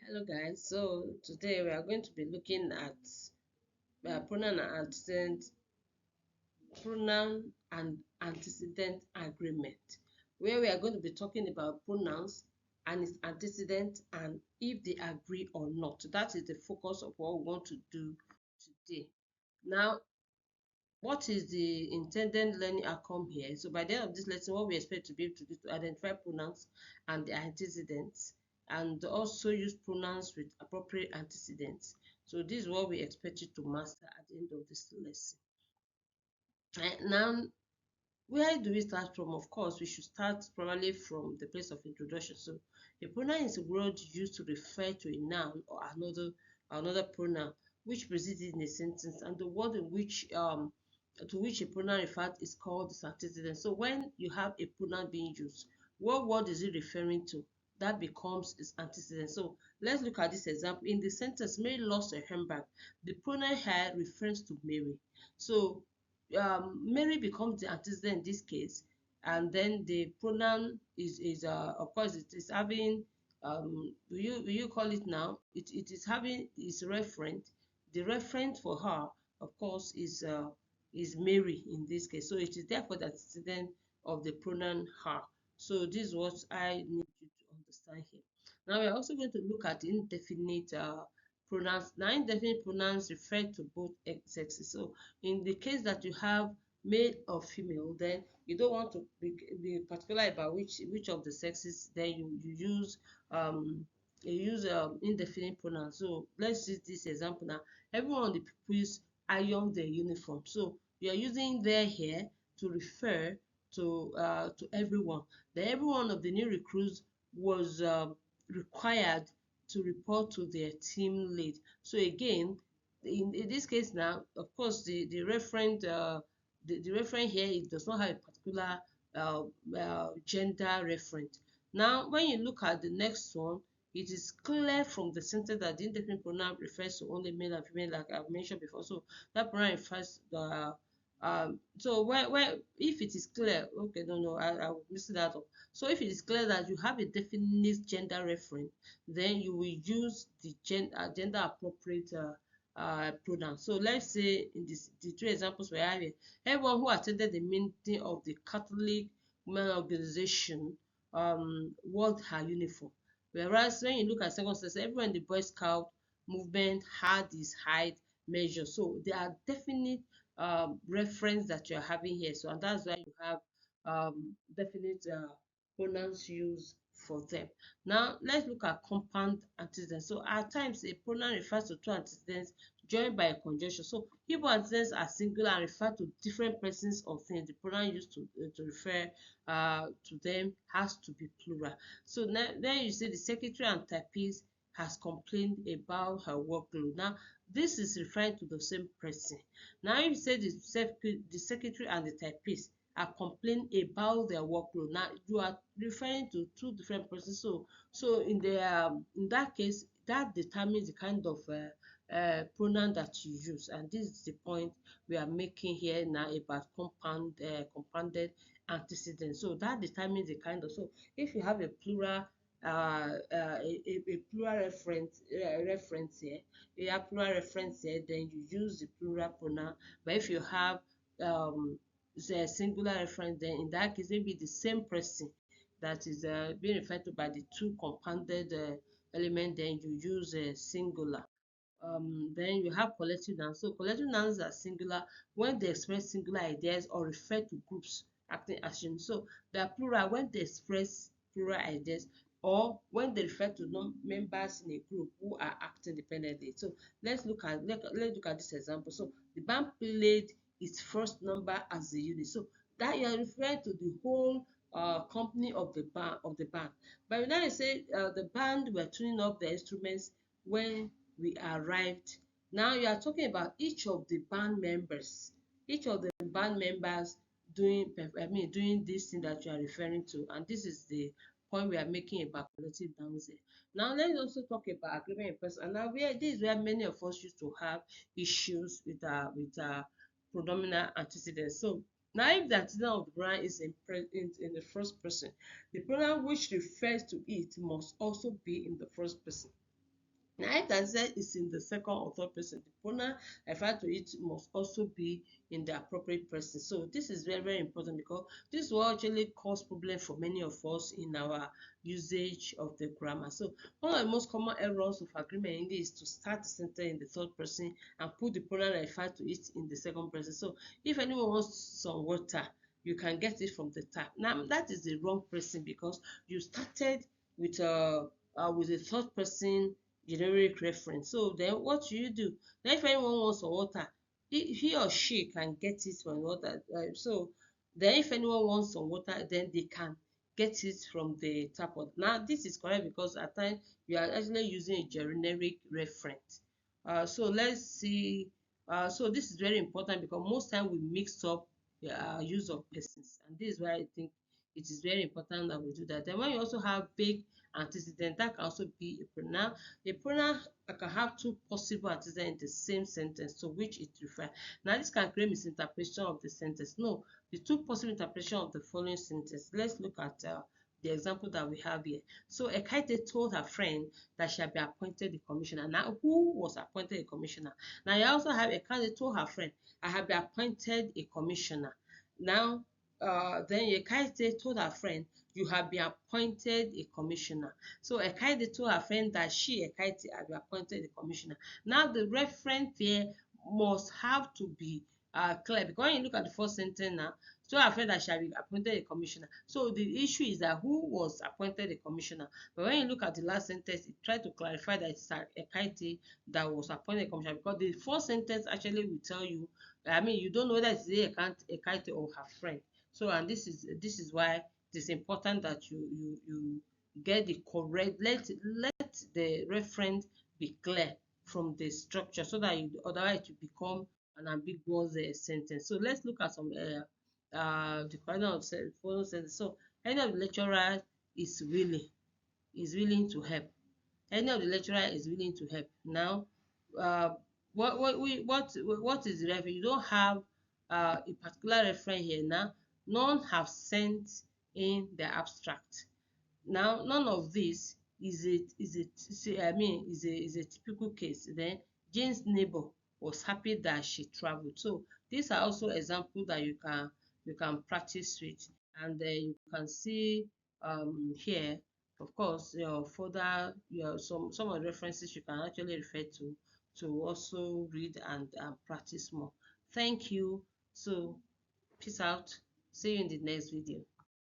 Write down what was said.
Hello guys, so today we are going to be looking at pronoun and antecedent agreement, where we are going to be talking about pronouns and its antecedent and if they agree or not. That is the focus of what we want to do today. Now, what is the intended learning outcome here? So by the end of this lesson, what we expect to be able to do to identify pronouns and their antecedents, and also use pronouns with appropriate antecedents. So this is what we expect you to master at the end of this lesson. Now, where do we start from? Of course, we should start probably from the place of introduction. So a pronoun is a word used to refer to a noun or another pronoun which precedes in a sentence, and the word in which to which a pronoun refers is called its antecedent. So when you have a pronoun being used, what word is it referring to? That becomes its antecedent. So let's look at this example. In the sentence, Mary lost her handbag, the pronoun here refers to Mary. So Mary becomes the antecedent in this case, and then the pronoun is of course it is having will you call it now? It is having its referent. The referent for her, of course, is Mary in this case. So it is therefore the antecedent of the pronoun her. So this is what I need you to understand here. Now we are also going to look at indefinite pronouns. Now indefinite pronouns refer to both sexes. So in the case that you have male or female, then you don't want to be particular about which of the sexes, then you use indefinite pronouns. So let's use this example now. Everyone on the pupils iron their uniform. So you are using their here to refer to everyone. Then every one of the new recruits was required to report to their team lead. So again, in this case now, of course, the referent here, it does not have a particular gender referent. Now, when you look at the next one, it is clear from the sentence that the indefinite pronoun refers to only male and female, like I've mentioned before. So that pronoun refers to the so where if it is clear, okay, no, I will miss that up. So if it is clear that you have a definite gender reference, then you will use the gender appropriate pronoun. So let's say in the two examples we have here, everyone who attended the meeting of the Catholic Women Organization wore her uniform. Whereas when you look at second sentence, everyone in the Boy Scout movement had his height measured. So there are definite reference that you're having here. So and that's why you have definite pronouns used for them. Now let's look at compound antecedents. So at times a pronoun refers to two antecedents joined by a conjunction. So if antecedents are singular and refer to different persons or things, the pronoun used to refer to them has to be plural. So then you see the secretary and typist has complained about her workload. Now this is referring to the same person. Now if you say the secretary and the typist are complaining about their workload, now you are referring to two different persons. So in that case, that determines the kind of pronoun that you use, and this is the point we are making here now about compounded antecedents. So that determines the kind of, so if you have a plural a plural reference here, you have plural reference here, then you use the plural pronoun. But if you have a singular reference, then in that case maybe the same person that is being referred to by the two compounded element, then you use a singular. Then you have collective nouns. So collective nouns are singular when they express singular ideas or refer to groups acting as units. So they are plural when they express plural ideas or when they refer to members in a group who are acting independently. So let's look at this example. So the band played its first number as a unit. So that you are referring to the whole company of the band. But when I say the band were tuning up their instruments when we arrived. Now you are talking about each of the band members, doing this thing that you are referring to, and this is the point we are making about collective nouns here. Now let's also talk about agreement in person. And now this is where many of us used to have issues with our predominant antecedents. So now if the antecedent of the pronoun is in the first person, the pronoun which refers to it must also be in the first person. Now, if the antecedent is in the second or third person, the pronoun referred to it must also be in the appropriate person. So this is very, very important because this will actually cause problem for many of us in our usage of the grammar. So one of the most common errors of agreement in English is to start the sentence in the third person and put the pronoun referred to it in the second person. So if anyone wants some water, you can get it from the tap. Now that is the wrong person because you started with a third person generic reference. So then what you do? Then if anyone wants some water, he or she can get it from water. So then if anyone wants some water, then they can get it from the tap water. Now this is correct because at times you are actually using a generic reference. So let's see. So this is very important because most time we mix up use of persons, and this is why I think it is very important that we do that. Then when you also have vague antecedent, that can also be a pronoun. A pronoun can have two possible antecedents in the same sentence to which it refers. Now this can create misinterpretation of the sentence. No, the two possible interpretation of the following sentence. Let's look at the example that we have here. So Ekaite told her friend that she had been appointed a commissioner. Now, who was appointed a commissioner? Now, you also have Ekaite told her friend, I have been appointed a commissioner. Now, then Ekaite told her friend, you have been appointed a commissioner. So Ekaite told her friend that she, Ekaite, had been appointed a commissioner. Now, the reference there must have to be clear because when you look at the first sentence now, so her friend that she had been appointed a commissioner. So the issue is that who was appointed a commissioner. But when you look at the last sentence, it tried to clarify that it's Ekaite that was appointed a commissioner because the first sentence actually will tell you, I mean, you don't know whether it's Ekaite or her friend. So, and this is why it is important that you get the correct, let the reference be clear from the structure so that otherwise it will become an ambiguous sentence. So let's look at some the correction of follow sentence. So any of the lecturer is willing to help. Any of the lecturer is willing to help. Now, uh, what is the reference? You don't have a particular reference here now. None have sent in the abstract. Now, none of this is a typical case. Then Jane's neighbor was happy that she traveled. So these are also examples that you can practice with, and you can see here, of course, further some of the references you can actually refer to also read and practice more. Thank you. So peace out. See you in the next video.